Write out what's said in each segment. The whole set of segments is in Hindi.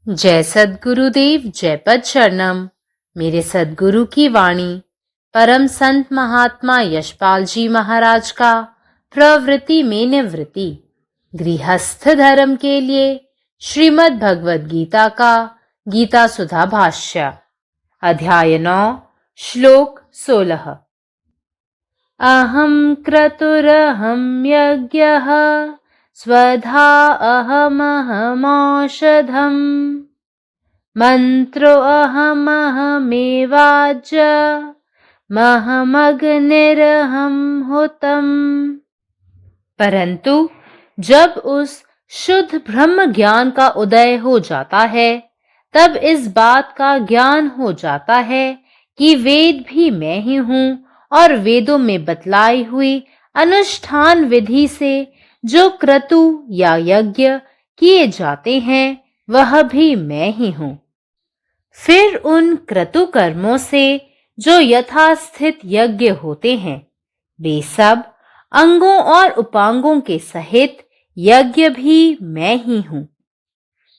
जय सद्गुरुदेव, जय पद शरणम। मेरे सद्गुरु की वाणी परम संत महात्मा यशपाल जी महाराज का प्रवृत्ति में निवृत्ति गृहस्थ धर्म के लिए श्रीमद् भगवद गीता का गीता सुधा भाष्य अध्याय 9 श्लोक 16। अहं क्रतुरहं यज्ञः स्वधा अहमहमौषधम् मंत्रो अहमहमेवाज्य महमग्निरहं हुतम्। परंतु जब उस शुद्ध ब्रह्म ज्ञान का उदय हो जाता है, तब इस बात का ज्ञान हो जाता है कि वेद भी मैं ही हूँ और वेदों में बतलाई हुई अनुष्ठान विधि से जो क्रतु या यज्ञ किए जाते हैं वह भी मैं ही हूँ। फिर उन क्रतु कर्मों से जो यथास्थित यज्ञ होते हैं, वे सब अंगों और उपांगों के सहित यज्ञ भी मैं ही हूँ।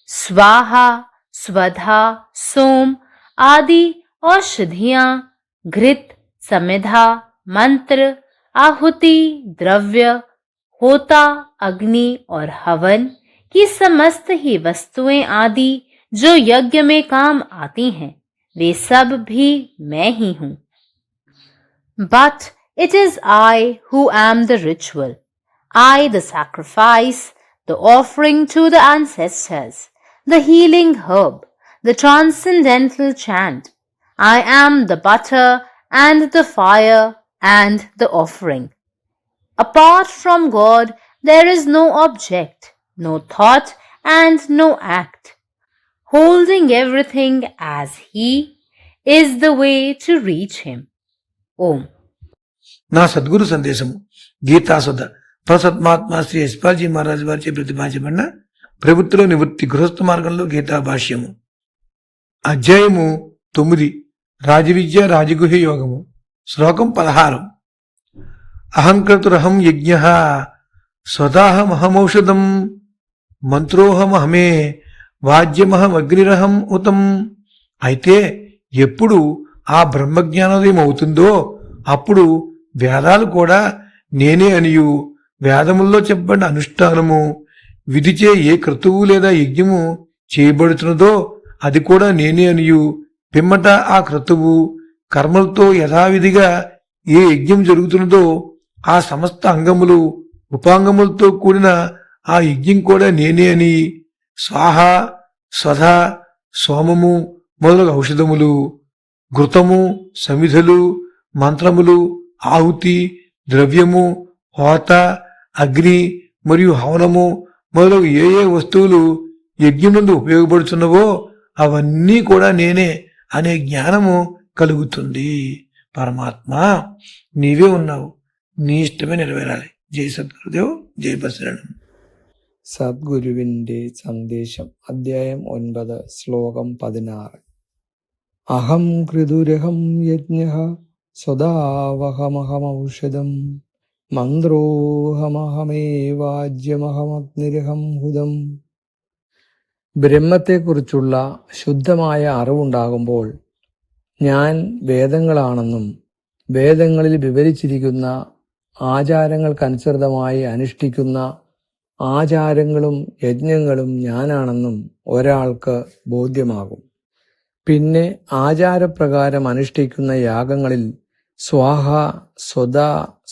स्वाहा, स्वधा, सोम आदि औषधियां, घृत, समिधा, मंत्र, आहुति, द्रव्य, होता, अग्नि और हवन की समस्त ही वस्तुएं आदि जो यज्ञ में काम आती हैं, वे सब भी मैं ही हूँ। But it is I who am the ritual, I the sacrifice, the offering to the ancestors, the healing herb, the transcendental chant. I am the butter and the fire and the offering. Apart from God, there is no object, no thought, and no act. Holding everything as He is the way to reach Him. Om. నా సద్గురు సందేశము గీతాసుధ ప్రసత్మాత్మ శ్రీ యశ్పాల్జీ మహారాజు వారిచే ప్రతిపాదించబడిన ప్రవృత్తిలో నివృత్తి గృహస్థ మార్గంలో గీతా భాష్యము అధ్యాయము 9 రాజవిద్య రాజగుహ్య యోగము శ్లోకం 16। అహంకృతురహం యజ్ఞ స్వదాహమహమౌషధం మంత్రోహమహమే వాద్యమహమగ్నిరహం ఉతం। అయితే ఎప్పుడు ఆ బ్రహ్మజ్ఞానోదయం అవుతుందో అప్పుడు వేదాలు కూడా నేనే అనియు, వేదముల్లో చెప్పబడిన అనుష్ఠానము విధిచే ఏ క్రతువు లేదా యజ్ఞము చేయబడుతున్నదో అది కూడా నేనే అనియు, పిమ్మట ఆ క్రతువు కర్మలతో యథావిధిగా ఏ యజ్ఞం జరుగుతున్నదో ఆ సమస్త అంగములు ఉపాంగములతో కూడిన ఆ యజ్ఞం కూడా నేనే అని, స్వాహ, స్వధ, సోమము మొదలగు ఔషధములు, ఘృతము, సమిధులు, మంత్రములు, ఆహుతి, ద్రవ్యము, హోత, అగ్ని మరియు హవనము మొదలగు ఏ ఏ వస్తువులు యజ్ఞమునందు ఉపయోగపడుతున్నవో అవన్నీ కూడా నేనే అనే జ్ఞానము కలుగుతుంది। పరమాత్మ నీవే ఉన్నావు, నీ ఇష్టమే నెరవేరాలి। జై సద్గురుదేవ్, జై బసరణం। സദ്ഗുരുവിന്റെ സന്ദേശം അധ്യായം 9 ശ്ലോകം 16। അഹം കൃതുരഹം യജ്ഞഃ സ്വദാവഹമഹമൗഷധം മന്ത്രോഹമഹമേവാജ്യമഹമഗ്നിരഹം ഹുതം। ബ്രഹ്മത്തെക്കുറിച്ചുള്ള ശുദ്ധമായ അറിവുണ്ടാകുമ്പോൾ ഞാൻ വേദങ്ങളാണെന്നും വേദങ്ങളിൽ വിവരിച്ചിരിക്കുന്ന ആചാരങ്ങൾക്കനുസൃതമായി അനുഷ്ഠിക്കുന്ന ആചാരങ്ങളും യജ്ഞങ്ങളും ഞാനാണെന്നും ഒരാൾക്ക് ബോധ്യമാകും। പിന്നെ ആചാരപ്രകാരം അനുഷ്ഠിക്കുന്ന യാഗങ്ങളിൽ സ്വാഹ, സ്വദ,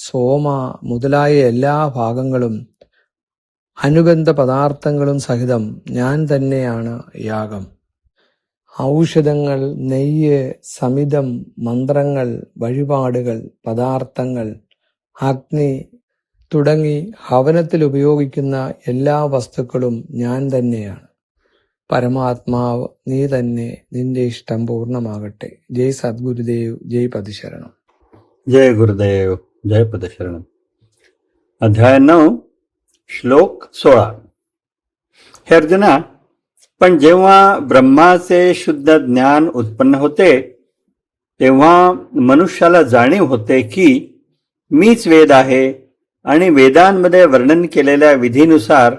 സോമ മുതലായ എല്ലാ ഭാഗങ്ങളും അനുബന്ധ പദാർത്ഥങ്ങളും സഹിതം ഞാൻ തന്നെയാണ് യാഗം। ഔഷധങ്ങൾ, നെയ്യ്, സമിതം, മന്ത്രങ്ങൾ, വഴിപാടുകൾ, പദാർത്ഥങ്ങൾ, അഗ്നി തുടങ്ങി ഹവനത്തിൽ ഉപയോഗിക്കുന്ന എല്ലാ വസ്തുക്കളും ഞാൻ തന്നെയാണ്। പരമാത്മാവ് നീ തന്നെ, നിന്റെ ഇഷ്ടം പൂർണ്ണമാകട്ടെ। ജയ് സദ്ഗുരുദേവ്, ജയ് പതിശരണം। जय गुरुदेव, जय पदशरणम। अध्याय 9 श्लोक 16। हे अर्जुना, पण जेव्हा ब्रह्माचे शुद्ध ज्ञान उत्पन्न होते तेव्हा मनुष्याला जाणीव होते की मीच वेद आहे आणि वेदांमध्ये वर्णन केलेल्या विधीनुसार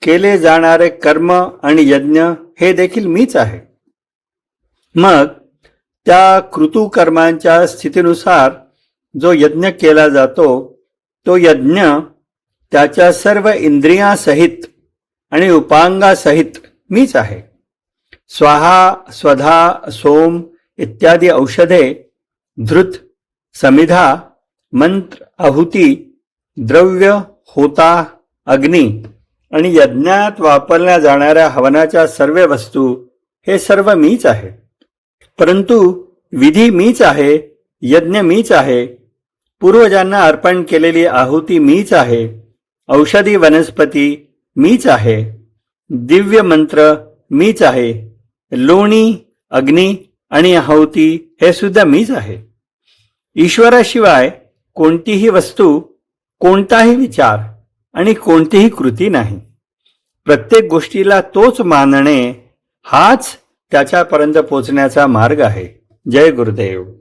केले जाणारे कर्म आणि यज्ञ हे देखील मीच आहे. मग त्या कृतुकर्मांच्या स्थितीनुसार जो यज्ञ केला जातो तो यज्ञ त्याच्या सर्व इंद्रियासहित आणि उपांगासहित मीच आहे. स्वाहा, स्वधा, सोम इत्यादी औषधे, धृत, समिधा, मंत्र, आहुती, द्रव्य, होता, अग्नी आणि यज्ञात वापरल्या जाणाऱ्या हवनाच्या सर्व वस्तू हे सर्व मीच आहे. परंतु विधी मीच आहे, यज्ञ मीच आहे, पूर्वजांना अर्पण केलेली आहुती मीच आहे, औषधी वनस्पती मीच आहे, दिव्य मंत्र मीच आहे, लोणी, अग्नी आणि आहुती हे सुद्धा मीच आहे. ईश्वराशिवाय कोणतीही वस्तू, कोणताही विचार आणि कोणतीही कृती नाही. प्रत्येक गोष्टीला तोच मानणे हाच त्याच्यापर्यंत पोचण्याचा मार्ग आहे. जय गुरुदेव.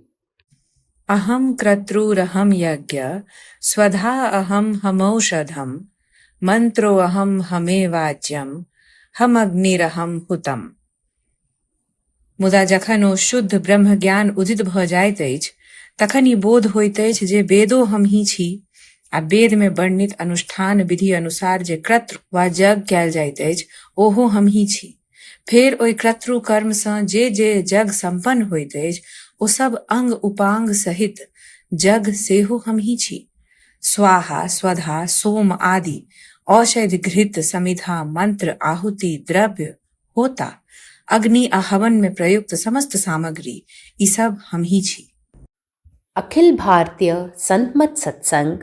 अहम क्रतुरहम यज्ञ स्वधा अहम हमौषधम मंत्रो अहम हमे वाच्यम हम अग्निरहम हुतम. मुदा जखन ओ शुद्ध ब्रह्म ज्ञान उदित भ जाइत अछि तखन ई बोध होइत अछि जे वेदो हम ही छी आ वेद में वर्णित अनुष्ठान विधि अनुसार जे क्रतु वा यज्ञ कयल जाइत अछि ओहो हम ही छी. फेर ओहि क्रतु कर्म सँ जे जग संपन्न होइत अछि ओ सब अंग उपांग सहित जग सेहो हम ही छी. स्वाहा, स्वधा, सोम आदि औषधि, घृत, समिधा, मंत्र, आहुति, द्रव्य, होता, अग्नि आ हवन में प्रयुक्त समस्त सामग्री ई सब हम ही छी. अखिल भारतीय संत मत सत्संग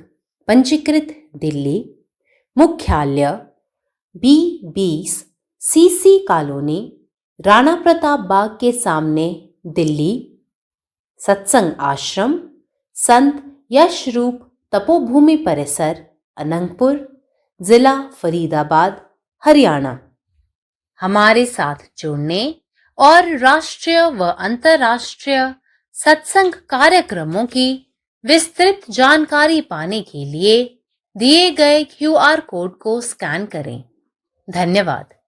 पंजीकृत दिल्ली, मुख्यालय B20 CC colony, Rana Pratap Bagh के सामने, दिल्ली. सत्संग आश्रम संत यशरूप तपोभूमि परिसर, अनंगपुर, जिला फरीदाबाद, हरियाणा. हमारे साथ जुड़ने और राष्ट्रीय व अंतर्राष्ट्रीय सत्संग कार्यक्रमों की विस्तृत जानकारी पाने के लिए दिए गए QR कोड को स्कैन करें. धन्यवाद.